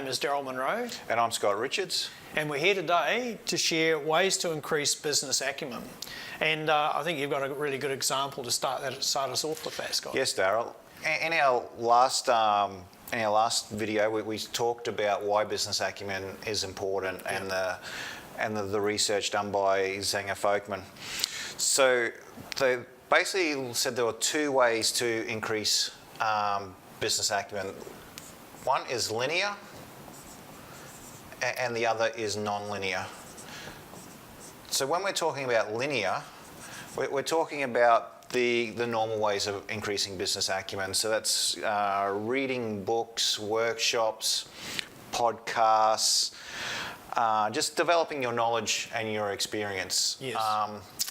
name is Daryl Munro. And I'm Scott Richards. And we're here today to share ways to increase business acumen. And I think you've got a really good example to start us off with that, Scott. Yes, Daryl. In our last video, we talked about why business acumen is important and the research done by Zenger Folkman. So they basically said there were two ways to increase business acumen. One is linear, and the other is non-linear. So when we're talking about linear, we're talking about the normal ways of increasing business acumen. So that's reading books, workshops, podcasts, just developing your knowledge and your experience. Yes.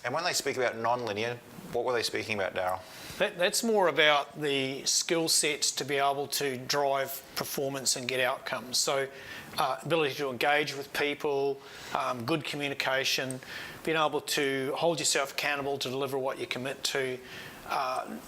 And when they speak about non-linear, what were they speaking about, Daryl? That's more about the skill sets to be able to drive performance and get outcomes. So ability to engage with people, good communication, being able to hold yourself accountable to deliver what you commit to,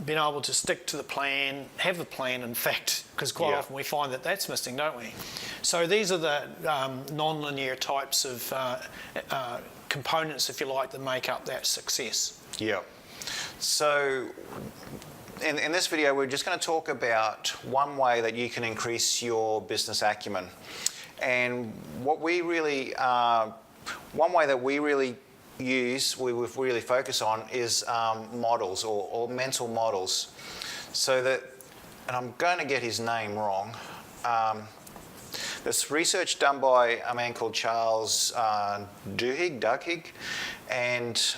being able to stick to the plan, have the plan in fact, because quite often we find that that's missing, don't we? So these are the non-linear types of components, if you like, that make up that success. Yeah. So in this video, we're just going to talk about one way that you can increase your business acumen. And what we really, one way that we really use, we really focus on is models or mental models. So that, and I'm going to get his name wrong, there's research done by a man called Charles Duhigg, and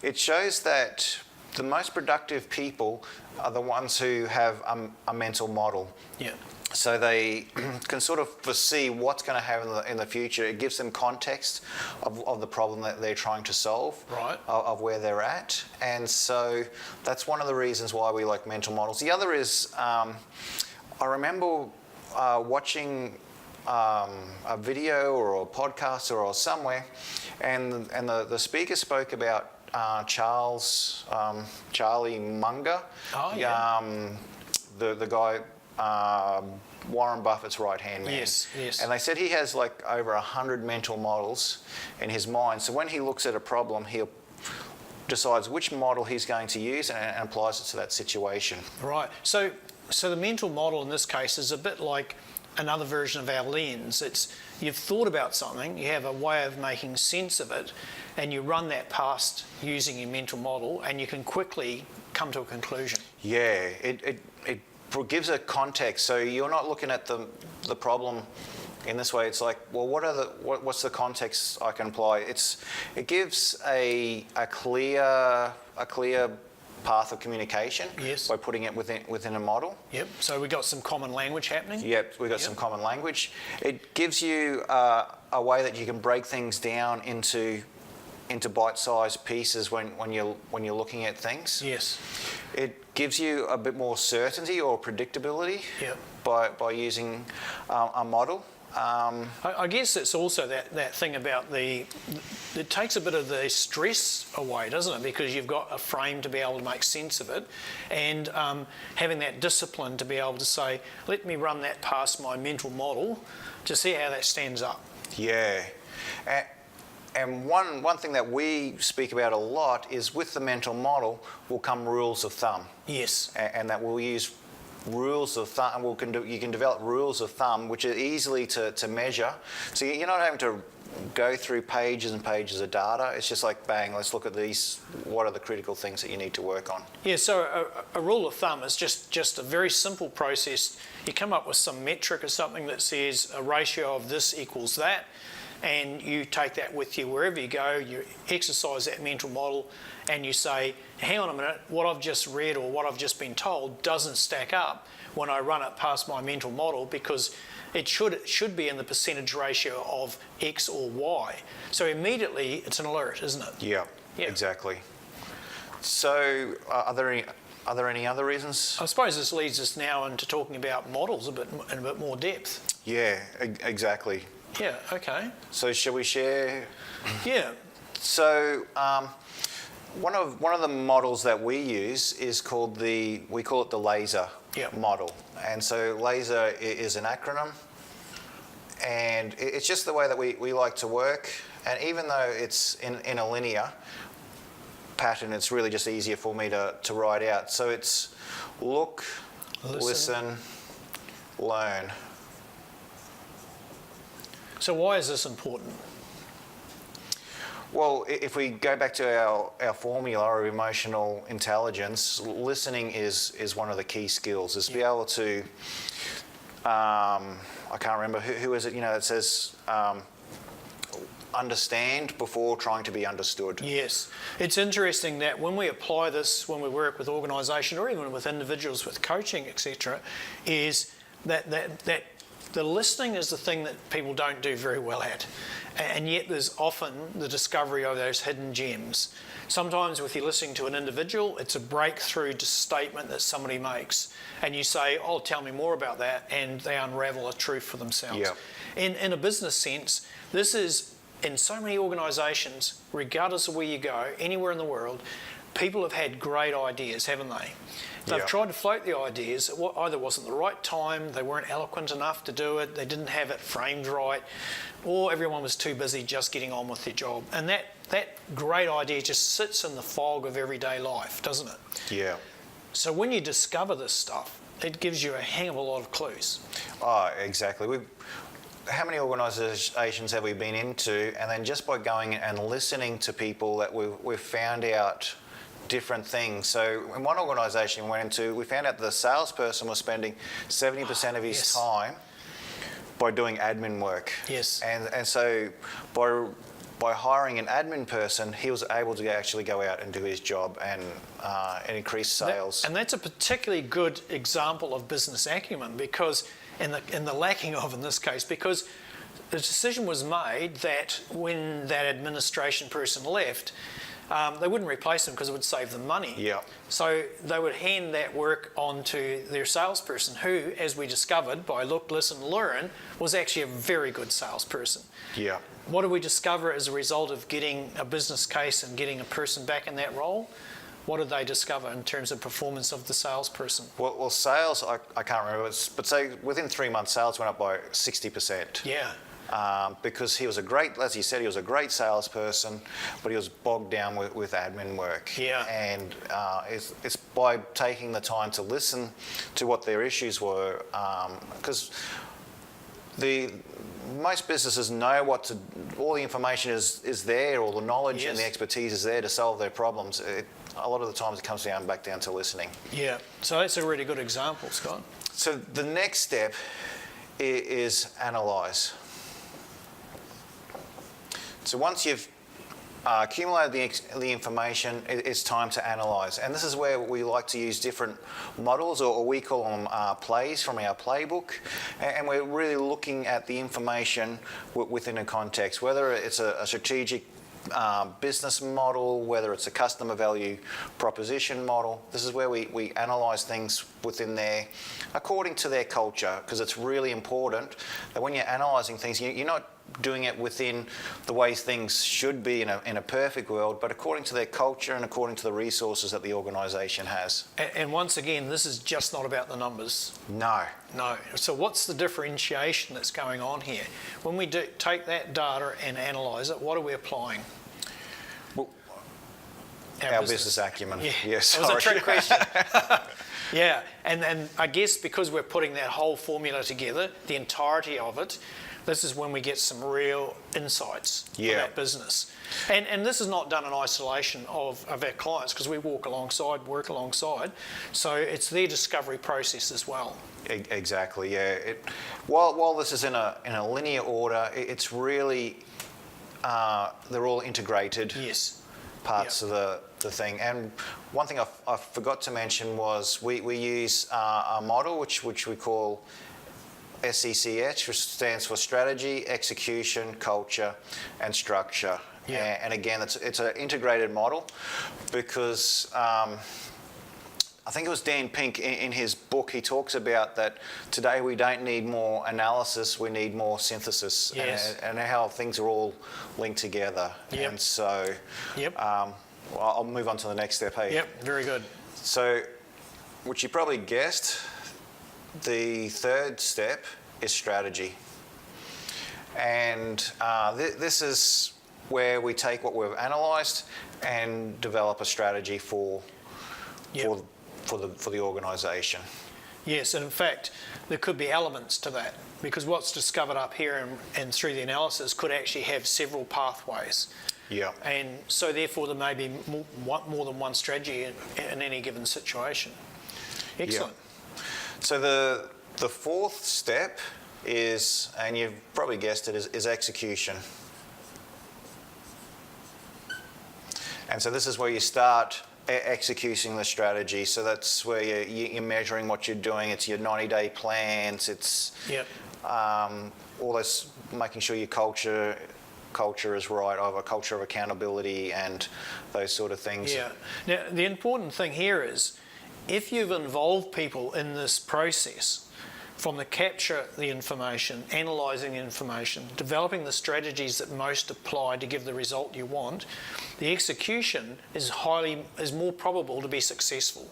it shows that the most productive people are the ones who have a mental model. Yeah. So they can sort of foresee what's going to happen in the future. It gives them context of the problem that they're trying to solve, right, of where they're at. And so that's one of the reasons why we like mental models. The other is, I remember watching a video or a podcast or somewhere, and the speaker spoke about Charlie Munger, the guy, Warren Buffett's right-hand man. Yes, yes. And they said he has like over 100 mental models in his mind. So when he looks at a problem, he decides which model he's going to use and applies it to that situation. Right. So the mental model in this case is a bit like another version of our lens. It's you've thought about something, you have a way of making sense of it, and you run that past using your mental model, and you can quickly come to a conclusion. Yeah, it gives a context. So you're not looking at the problem in this way. It's like, well, what's the context I can apply? It gives a clear path of communication. Yes. By putting it within a model. Yep. So we got some common language happening. Yep, we got some common language. It gives you a way that you can break things down into bite-sized pieces when you're looking at things. Yes. It gives you a bit more certainty or predictability. Yep. by using a model. I guess it's also that thing about it takes a bit of the stress away, doesn't it? Because you've got a frame to be able to make sense of it, and having that discipline to be able to say, let me run that past my mental model to see how that stands up. Yeah. And one thing that we speak about a lot is with the mental model will come rules of thumb. Yes. And that we'll use rules of thumb. You can develop rules of thumb which are easily to measure. So you're not having to go through pages and pages of data. It's just like, bang, let's look at these. What are the critical things that you need to work on? Yeah, so a rule of thumb is just a very simple process. You come up with some metric or something that says a ratio of this equals that, and you take that with you wherever you go, you exercise that mental model, and you say, hang on a minute, what I've just read or what I've just been told doesn't stack up when I run it past my mental model, because it should be in the percentage ratio of X or Y. So immediately it's an alert, isn't it? Yeah. Exactly. So are there any other reasons? I suppose this leads us now into talking about models in a bit more depth. Yeah, exactly. Yeah, okay. So shall we share? Yeah. So one of the models that we use is called we call it the LASER model. And so LASER is an acronym. And it's just the way that we like to work. And even though it's in a linear pattern, it's really just easier for me to write out. So it's look, listen, learn. So why is this important? Well, if we go back to our formula of emotional intelligence, listening is one of the key skills, is to be able to, I can't remember, who is it, that says understand before trying to be understood. Yes. It's interesting that when we apply this, when we work with organisation or even with individuals with coaching, etc., is that the listening is the thing that people don't do very well at. And yet there's often the discovery of those hidden gems. Sometimes with you listening to an individual, it's a breakthrough statement that somebody makes. And you say, oh, tell me more about that. And they unravel a truth for themselves. Yep. In a business sense, this is, in so many organisations, regardless of where you go, anywhere in the world, people have had great ideas, haven't they? They've tried to float the ideas. It either wasn't the right time, they weren't eloquent enough to do it, they didn't have it framed right, or everyone was too busy just getting on with their job. And that great idea just sits in the fog of everyday life, doesn't it? Yeah. So when you discover this stuff, it gives you a hang of a lot of clues. Oh, exactly. How many organisations have we been into, and then just by going and listening to people that we've found out different things. So in one organisation we went into, we found out the salesperson was spending 70% of his time by doing admin work. Yes. And so by hiring an admin person, he was able to actually go out and do his job and increase sales. And that's a particularly good example of business acumen, because in the lacking of in this case, because the decision was made that when that administration person left, they wouldn't replace them because it would save them money. Yeah. So they would hand that work on to their salesperson, who, as we discovered by look, listen, learn, was actually a very good salesperson. Yeah. What did we discover as a result of getting a business case and getting a person back in that role? What did they discover in terms of performance of the salesperson? Well, sales, I can't remember, but say within 3 months, sales went up by 60%. Yeah. Because he was a great, as you said, he was a great salesperson, but he was bogged down with admin work. Yeah. And it's by taking the time to listen to what their issues were, because most businesses know all the information is there, all the knowledge and the expertise is there to solve their problems. A lot of the times it comes back down to listening. Yeah, so that's a really good example, Scott. So the next step is analyse. So once you've accumulated the information, it's time to analyse. And this is where we like to use different models, or we call them plays from our playbook. And we're really looking at the information within a context, whether it's a strategic business model, whether it's a customer value proposition model. This is where we analyse things within there according to their culture, because it's really important that when you're analysing things, you're not doing it within the way things should be in a perfect world, but according to their culture and according to the resources that the organisation has. And once again, this is just not about the numbers. No. No. So what's the differentiation that's going on here? When we do take that data and analyse it, what are we applying? Well, our business acumen. Yeah. Yes. That was a trick question. Yeah. And I guess because we're putting that whole formula together, the entirety of it, this is when we get some real insights for that business. And this is not done in isolation of our clients, because we work alongside. So it's their discovery process as well. Exactly, yeah. While this is in a linear order, it's really, they're all integrated parts of the thing. And one thing I forgot to mention was we use a model which we call SECH, which stands for Strategy, Execution, Culture and Structure. Yeah. And again, it's an integrated model, because I think it was Dan Pink in his book, he talks about that today we don't need more analysis, we need more synthesis. Yes. And how things are all linked together. Yep. And so I'll move on to the next step. Hey. Yep, very good. So, which you probably guessed, the third step is strategy. And this is where we take what we've analysed and develop a strategy for the organisation. Yes, and in fact, there could be elements to that, because what's discovered up here and through the analysis could actually have several pathways. Yeah. And so therefore there may be more than one strategy in any given situation. Excellent. Yeah. So the fourth step is, and you've probably guessed it, is execution. And so this is where you start executing the strategy. So that's where you're measuring what you're doing. It's your 90-day plans. It's all this, making sure your culture is right, of a culture of accountability and those sort of things. Yeah. Now, the important thing here is, if you've involved people in this process, from the capture the information, analysing the information, developing the strategies that most apply to give the result you want, the execution is more probable to be successful,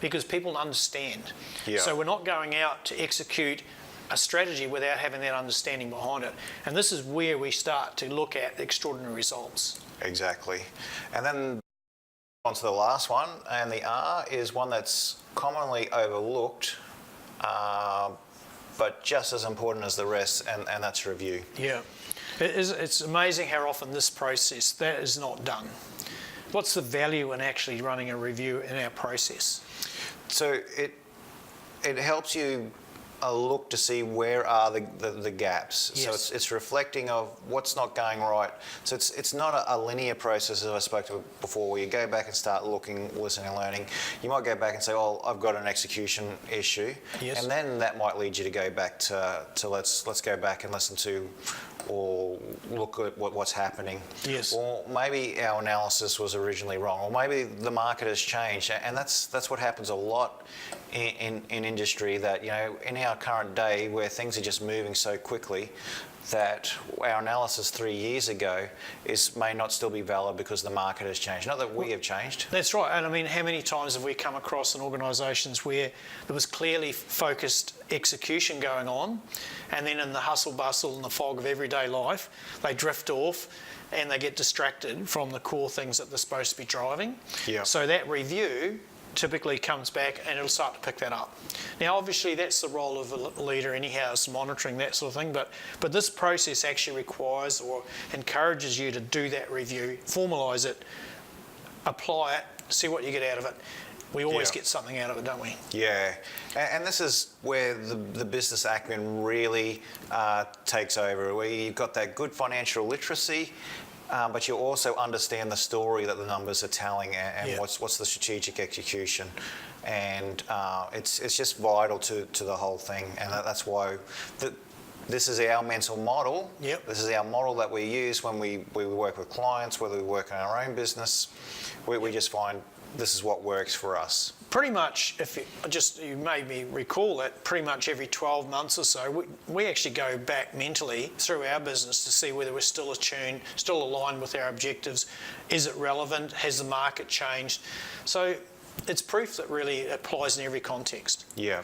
because people understand. Yeah. So we're not going out to execute a strategy without having that understanding behind it. And this is where we start to look at extraordinary results. Exactly. And then on to the last one, and the R is one that's commonly overlooked, but just as important as the rest, and that's review. Yeah. It's amazing how often this process, that is not done. What's the value in actually running a review in our process? So it helps you look to see where are the gaps. Yes. So it's reflecting of what's not going right. So it's not a linear process, as I spoke to before, where you go back and start looking, listening and learning. You might go back and say, oh, I've got an execution issue. Yes. And then that might lead you to go back to let's go back and listen to or look at what's happening. Yes. Or maybe our analysis was originally wrong, or maybe the market has changed, and that's what happens a lot in industry, that, you know, in our current day where things are just moving so quickly, that our analysis 3 years ago may not still be valid because the market has changed. Not that we have changed. That's right. And I mean, how many times have we come across in organisations where there was clearly focused execution going on, and then in the hustle bustle and the fog of everyday life, they drift off and they get distracted from the core things that they're supposed to be driving. Yeah. So that review typically comes back and it'll start to pick that up. Now, obviously, that's the role of a leader anyhow, is monitoring that sort of thing, but this process actually requires or encourages you to do that review, formalise it, apply it, see what you get out of it. We always get something out of it, don't we? Yeah, and this is where the business acumen really takes over, where you've got that good financial literacy, but you also understand the story that the numbers are telling, and what's the strategic execution, and it's just vital to the whole thing, and that's why this is our mental model. Yep. This is our model that we use when we work with clients, whether we work in our own business. We just find this is what works for us. Pretty much, if you made me recall it, pretty much every 12 months or so, we actually go back mentally through our business to see whether we're still attuned, still aligned with our objectives. Is it relevant? Has the market changed? So it's proof that really applies in every context. Yeah,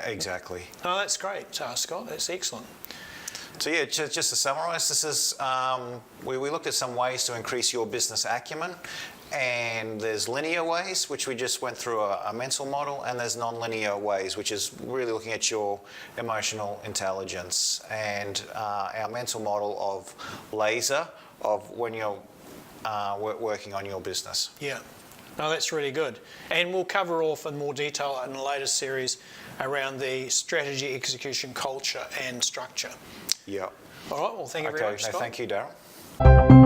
exactly. No, that's great, Scott. That's excellent. So yeah, just to summarise, this is we looked at some ways to increase your business acumen. And there's linear ways, which we just went through a mental model, and there's non-linear ways, which is really looking at your emotional intelligence, and our mental model of laser, of when you're working on your business. Yeah, no, that's really good. And we'll cover off in more detail in a later series around the strategy, execution, culture and structure. Yeah. All right, well, thank you very much, Scott. Thank you, Darryl.